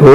2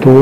2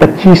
25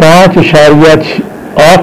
5.8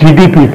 GDP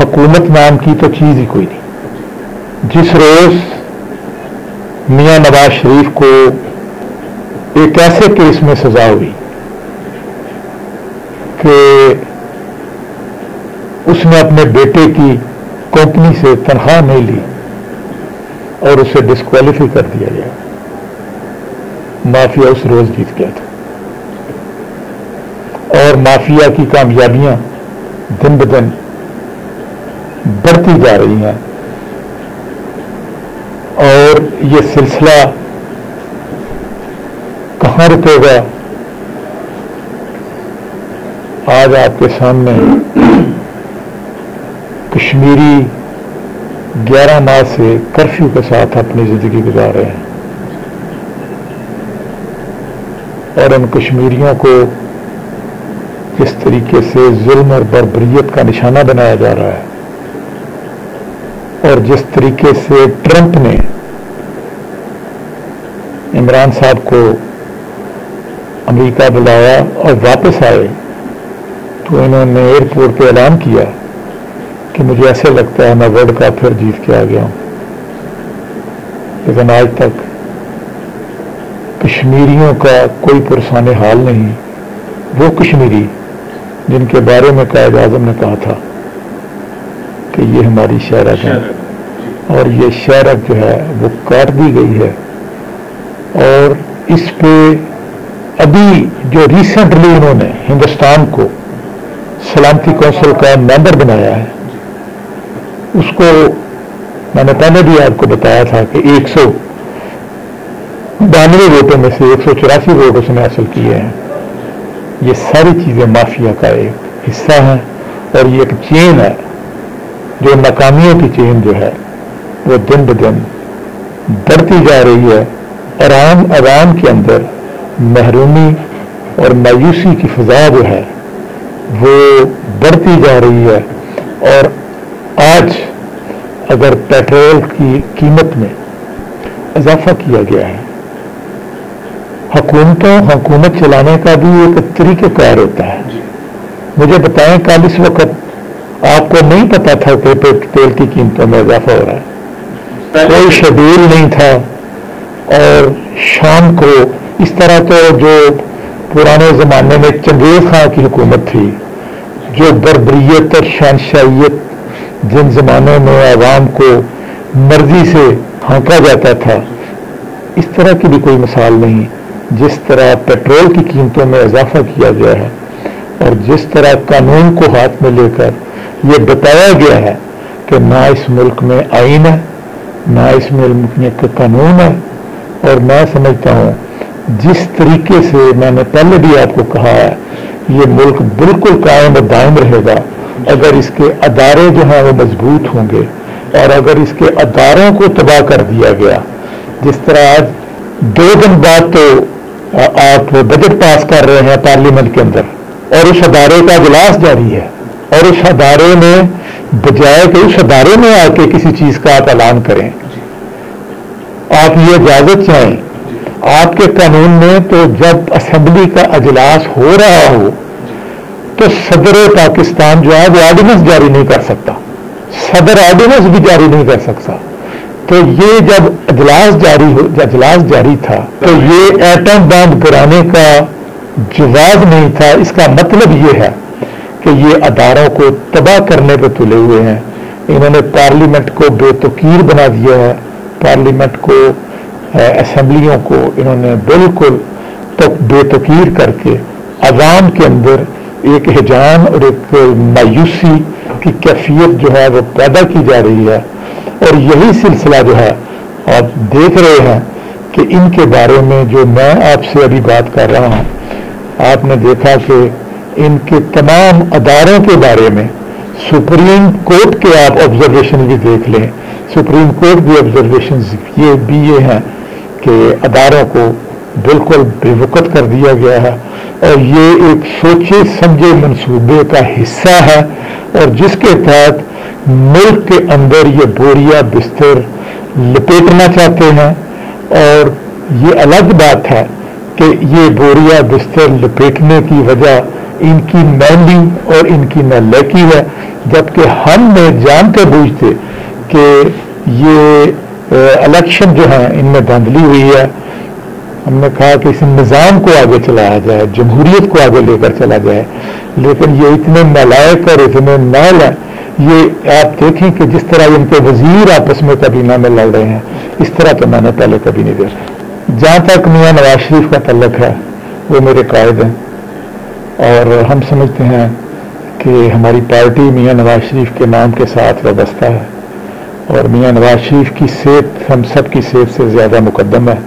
حکومت نام کی تو چیز ہی کوئی نہیں. جس روز میاں نواز شریف کو ایک ایسے کیس میں سزا ہوئی کہ اس نے اپنے بیٹے کی کمپنی سے تنخواہ نہیں لی اور اسے ڈسکوالیفائی کر دیا گیا، مافیا اس روز جیت گیا تھا. اور مافیا کی کامیابیاں دن بدن بڑھتی جا رہی ہیں، اور یہ سلسلہ کہاں رکے گا؟ آج آپ کے سامنے کشمیری 11 ماہ سے کرفیو کے ساتھ اپنی زندگی گزار رہے ہیں، اور ان کشمیریوں کو جس طریقے سے ظلم اور بربریت کا نشانہ بنایا جا رہا ہے، اور جس طریقے سے ٹرمپ نے عمران صاحب کو امریکہ بلایا اور واپس آئے تو انہوں نے ایئرپورٹ پہ اعلان کیا کہ مجھے ایسے لگتا ہے میں ورلڈ کپ پھر جیت کے آ گیا ہوں. لیکن آج تک کشمیریوں کا کوئی پرسان حال نہیں. وہ کشمیری جن کے بارے میں قائد اعظم نے کہا تھا کہ یہ ہماری شہرت ہے، اور یہ شہرت جو ہے وہ کاٹ دی گئی ہے. اور اس پہ ابھی جو ریسنٹلی انہوں نے ہندوستان کو سلامتی کونسل کا ممبر بنایا ہے، اس کو میں نے پہلے بھی آپ کو بتایا تھا کہ 192 ووٹوں میں سے 184 ووٹ اس نے حاصل کیے ہیں. یہ ساری چیزیں مافیا کا ایک حصہ ہیں، اور یہ ایک چین ہے جو ناکامیوں کی چین جو ہے وہ دن بدن بڑھتی جا رہی ہے. اور عوام کے اندر محرومی اور مایوسی کی فضا جو ہے وہ بڑھتی جا رہی ہے. اور آج اگر پیٹرول کی قیمت میں اضافہ کیا گیا ہے، حکومت چلانے کا بھی ایک طریقہ کار ہوتا ہے. مجھے بتائیں کل اس وقت آپ کو نہیں پتا تھا کہ تیل کی قیمتوں میں اضافہ ہو رہا ہے؟ کوئی شیڈول نہیں تھا. اور شام کو اس طرح تو جو پرانے زمانے میں چنگیز خان کی حکومت تھی، جو بربریت اور شہنشاہیت جن زمانوں میں عوام کو مرضی سے ہانکا جاتا تھا، اس طرح کی بھی کوئی مثال نہیں. جس طرح پیٹرول کی قیمتوں میں اضافہ کیا گیا ہے، اور جس طرح قانون کو ہاتھ میں لے کر یہ بتایا گیا ہے کہ نہ اس ملک میں آئین ہے، نہ اس ملک میں قانون ہے. اور میں سمجھتا ہوں جس طریقے سے میں نے پہلے بھی آپ کو کہا ہے، یہ ملک بالکل قائم و دائم رہے گا اگر اس کے ادارے جو ہیں وہ مضبوط ہوں گے. اور اگر اس کے اداروں کو تباہ کر دیا گیا، جس طرح آج 2 دن بعد تو آپ بجٹ پاس کر رہے ہیں پارلیمنٹ کے اندر، اور اس ادارے کا اجلاس جاری ہے، اور اس ادارے میں بجائے کہ اس ادارے میں آ کے کسی چیز کا آپ اعلان کریں، آپ یہ اجازت چاہیں. آپ کے قانون میں تو جب اسمبلی کا اجلاس ہو رہا ہو تو صدر پاکستان جو ہے وہ آرڈیننس جاری نہیں کر سکتا، صدر آرڈیننس بھی جاری نہیں کر سکتا. تو یہ جب اجلاس جاری تھا تو یہ ایٹم بم گرانے کا جواز نہیں تھا. اس کا مطلب یہ ہے کہ یہ اداروں کو تباہ کرنے پہ تلے ہوئے ہیں. انہوں نے پارلیمنٹ کو بے توقیر بنا دیا ہے. پارلیمنٹ کو، اسمبلیوں کو انہوں نے بالکل بے توقیر کر کے عوام کے اندر ایک ہجان اور ایک مایوسی کی کیفیت جو ہے وہ پیدا کی جا رہی ہے. اور یہی سلسلہ جو ہے آپ دیکھ رہے ہیں کہ ان کے بارے میں جو میں آپ سے ابھی بات کر رہا ہوں، آپ نے دیکھا کہ ان کے تمام اداروں کے بارے میں سپریم کورٹ کے آپ آبزرویشن بھی دیکھ لیں. سپریم کورٹ کی آبزرویشنز یہ ہیں کہ اداروں کو بالکل بے وقت کر دیا گیا ہے، اور یہ ایک سوچے سمجھے منصوبے کا حصہ ہے، اور جس کے تحت ملک کے اندر یہ بوریا بستر لپیٹنا چاہتے ہیں. اور یہ الگ بات ہے کہ یہ بوریا بستر لپیٹنے کی وجہ ان کی میلی اور ان کی نالائکی ہے. جبکہ ہم نے جانتے بوجھتے کہ یہ الیکشن جو ہیں ان میں دھاندلی ہوئی ہے، ہم نے کہا کہ اس نظام کو آگے چلایا جائے، جمہوریت کو آگے لے کر چلا جائے، لیکن یہ اتنے نالائق اور اتنے نال ہیں. یہ آپ دیکھیں کہ جس طرح ان کے وزیر آپس میں کابینہ میں لڑ رہے ہیں، اس طرح تو میں نے پہلے کبھی نہیں دیکھا. جہاں تک میاں نواز شریف کا تعلق ہے، وہ میرے قائد ہیں اور ہم سمجھتے ہیں کہ ہماری پارٹی میاں نواز شریف کے نام کے ساتھ وابستہ ہے اور میاں نواز شریف کی صحت ہم سب کی صحت سے زیادہ مقدم ہے،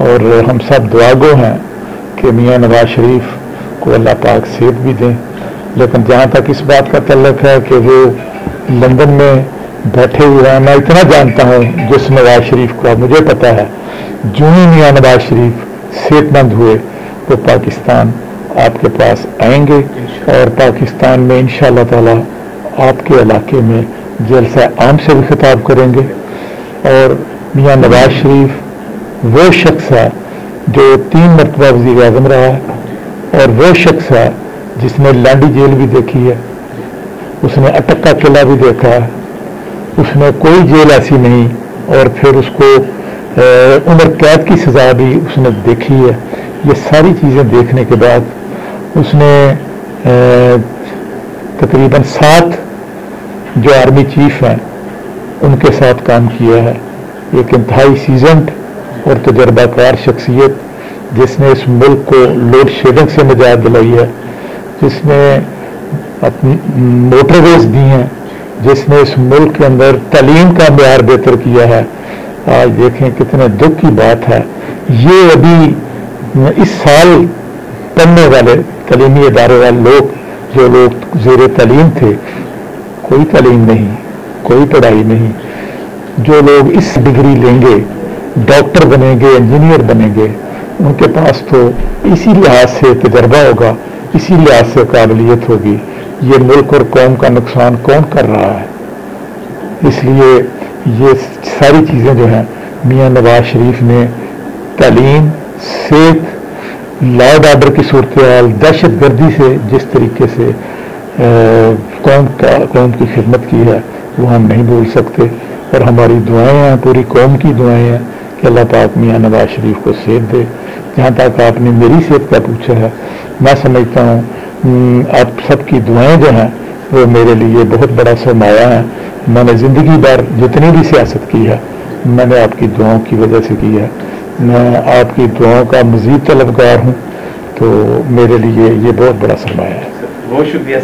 اور ہم سب دعا گو ہیں کہ میاں نواز شریف کو اللہ پاک صحت بھی دیں. لیکن جہاں تک اس بات کا تعلق ہے کہ وہ لندن میں بیٹھے ہوئے ہیں، میں اتنا جانتا ہوں جس نواز شریف کو مجھے پتا ہے، جو ہی میاں نواز شریف صحت مند ہوئے وہ پاکستان آپ کے پاس آئیں گے اور پاکستان میں انشاءاللہ تعالی آپ کے علاقے میں جلسہ عام سے بھی خطاب کریں گے. اور میاں نواز شریف وہ شخص ہے جو 3 مرتبہ وزیر اعظم رہا ہے اور وہ شخص ہے جس نے لانڈی جیل بھی دیکھی ہے، اس نے اٹک کا قلعہ بھی دیکھا ہے، اس نے کوئی جیل ایسی نہیں، اور پھر اس کو عمر قید کی سزا بھی اس نے دیکھی ہے. یہ ساری چیزیں دیکھنے کے بعد اس نے تقریباً 7 جو آرمی چیف ہیں ان کے ساتھ کام کیا ہے. ایک انتہائی سیزنڈ اور تجربہ کار شخصیت جس نے اس ملک کو لوڈ شیڈنگ سے نجات دلائی ہے، جس نے اپنی موٹر ویز دی ہیں، جس نے اس ملک کے اندر تعلیم کا معیار بہتر کیا ہے. آج دیکھیں کتنے دکھ کی بات ہے، یہ ابھی اس سال پڑھنے والے تعلیمی ادارے والے لوگ جو لوگ زیر تعلیم تھے، کوئی تعلیم نہیں، کوئی پڑھائی نہیں، جو لوگ اس ڈگری لیں گے، ڈاکٹر بنیں گے، انجینئر بنیں گے، ان کے پاس تو اسی لحاظ سے تجربہ ہوگا، اسی لحاظ سے قابلیت ہوگی. یہ ملک اور قوم کا نقصان کون کر رہا ہے؟ اس لیے یہ ساری چیزیں جو ہیں میاں نواز شریف نے تعلیم، صحت، لا اینڈ آرڈر کی صورتحال، دہشت گردی سے جس طریقے سے قوم کی خدمت کی ہے وہ ہم نہیں بھول سکتے. اور ہماری دعائیں ہیں، پوری قوم کی دعائیں ہیں کہ اللہ پاک میاں نواز شریف کو صحت دے. جہاں تک آپ نے میری صحت کا پوچھا ہے، میں سمجھتا ہوں آپ سب کی دعائیں جو ہیں وہ میرے لیے بہت بڑا سرمایہ ہے. میں نے زندگی بھر جتنی بھی سیاست کی ہے میں نے آپ کی دعاؤں کی وجہ سے کی ہے. میں آپ کی دعاؤں کا مزید طلبگار ہوں، تو میرے لیے یہ بہت بڑا سرمایہ ہے. بہت شکریہ.